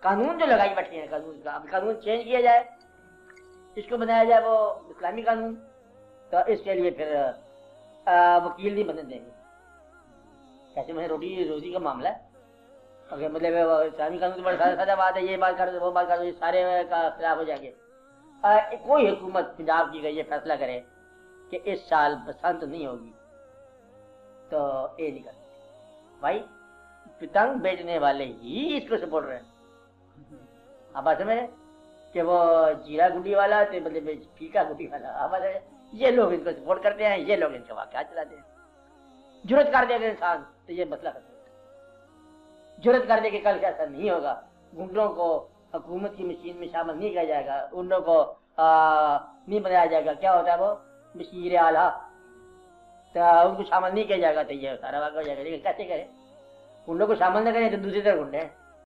कानून जो लगाई बैठे हैं कानून का, अब कानून चेंज किया जाए, इसको बनाया जाए वो इस्लामी कानून, तो इसके लिए फिर वकील नहीं बनने देंगे। कैसे में रोटी रोजी का मामला है, अगर मतलब इस्लामी कानून बड़ा सादा बात है, ये बात कर वो बात कर, ये सारे का खिलाफ हो जाएंगे। कोई हुकूमत पंजाब की ये फैसला करे कि इस साल बसंत नहीं होगी, तो ये नहीं कर सकते भाई। पतंग बेचने वाले ही इसको सपोर्ट रहे हैं। आप बात समझ रहे कि वो जीरा गुड्डी वाला तो मतलब फीका गुड्डी वाला, आप बात समझ, ये लोग इनको सपोर्ट करते हैं, ये लोग इनके वाक़या चलाते हैं। जुर्रत कर देगा इंसान तो ये मसला खत्म होगा। जुर्रत कर दे कि कल से ऐसा नहीं होगा, गुंडों को हुकूमत की मशीन में शामिल नहीं किया जाएगा, उन लोगों को नहीं बनाया जाएगा, क्या होता है वो बशीर आला, तो उनको शामिल नहीं किया जाएगा, तो ये सारा वाक़या हो जाएगा। लेकिन कैसे करें, उन लोगों को शामिल न करें तो दूसरी तरफ गुंडे हैं।